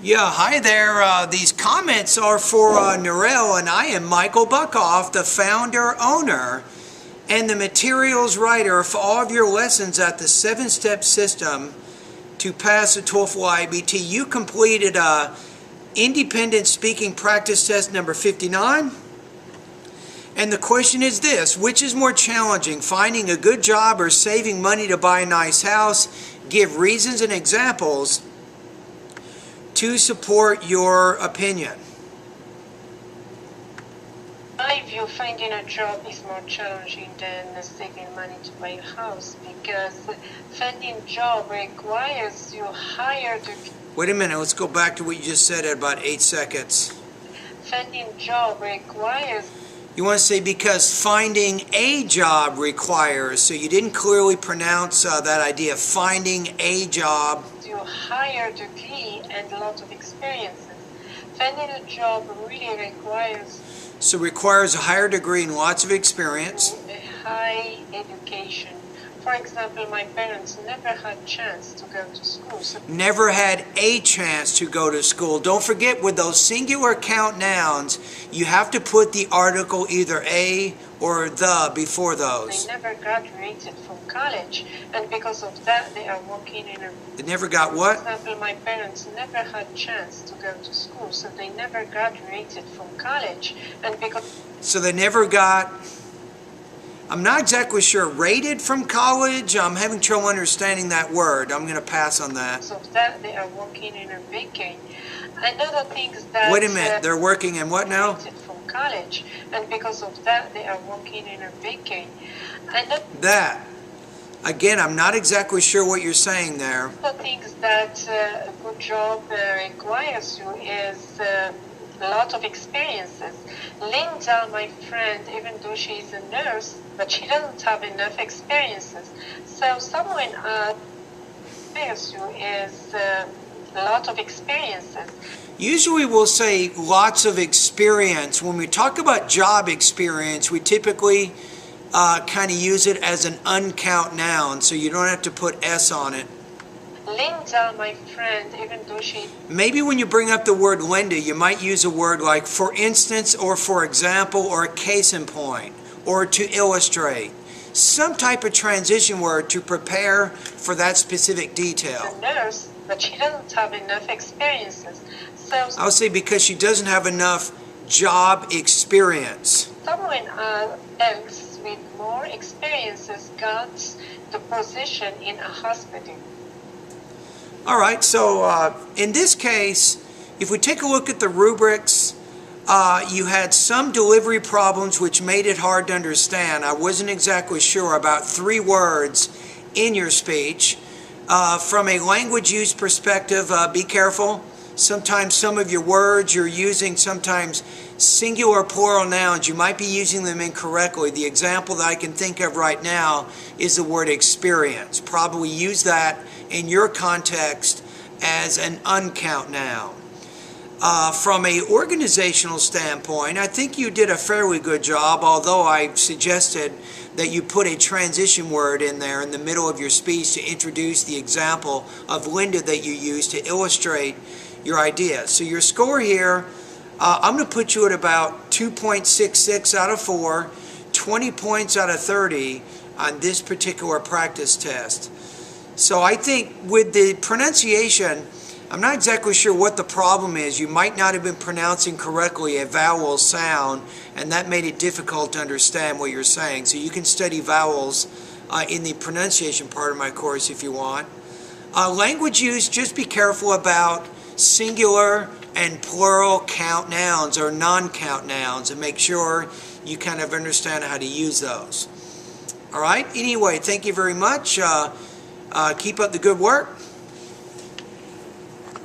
Yeah, hi there. These comments are for Nourel, and I am Michael Buckoff, the founder, owner, and the materials writer for all of your lessons at the 7-step system to pass the TOEFL IBT. You completed independent speaking practice test number 59. And the question is this: which is more challenging, finding a good job or saving money to buy a nice house? Give reasons and examples to support your opinion. In my view, finding a job is more challenging than saving money to buy a house, because finding a job requires you higher degree. Wait a minute, let's go back to what you just said at about 8 seconds. Finding a job requires... You want to say because finding a job requires, so you didn't clearly pronounce that idea, finding a job. You higher degree and a lot of experiences. Finding a job really requires... So requires a higher degree and lots of experience. A high education. For example, my parents never had a chance to go to school. So never had a chance to go to school. Don't forget, with those singular count nouns, you have to put the article either a or the before those. They never graduated from college, and because of that, they are working in a... They never got what? For example, my parents never had a chance to go to school, so they never graduated from college, and because... So they never got... I'm not exactly sure. Rated from college? I'm having trouble understanding that word. I'm going to pass on that. So that they are working in a bakery. Another thing that... Wait a minute. They're working in what now? From college, and because of that, they are working in a bakery. That. Again, I'm not exactly sure what you're saying there. The things that a good job requires you is a lot of experiences. Linda, my friend, even though she is a nurse, but she doesn't have enough experiences. So someone requires you is a lot of experiences. Usually we'll say lots of experience. When we talk about job experience, we typically kind of use it as an uncount noun, so you don't have to put S on it. Linda, my friend, even though she... Maybe when you bring up the word Linda, you might use a word like for instance, or for example, or a case in point, or to illustrate. Some type of transition word to prepare for that specific detail. A nurse, but she doesn't have enough experiences. So I'll say because she doesn't have enough job experience. Someone else with more experiences got the position in a hospital. All right, so in this case, if we take a look at the rubrics, you had some delivery problems which made it hard to understand. I wasn't exactly sure about 3 words in your speech. From a language use perspective, be careful. Sometimes some of your words you're using sometimes singular plural nouns. You might be using them incorrectly. The example that I can think of right now is the word experience. Probably use that in your context as an uncount noun. From an organizational standpoint, I think you did a fairly good job, although I suggested that you put a transition word in there in the middle of your speech to introduce the example of Linda that you used to illustrate your idea. So your score here, I'm going to put you at about 2.66 out of 4, 20 points out of 30 on this particular practice test. So I think with the pronunciation, I'm not exactly sure what the problem is. You might not have been pronouncing correctly a vowel sound, and that made it difficult to understand what you're saying. So you can study vowels in the pronunciation part of my course if you want. Language use, just be careful about singular and plural count nouns or non-count nouns, and make sure you kind of understand how to use those. All right? Anyway, thank you very much. Keep up the good work.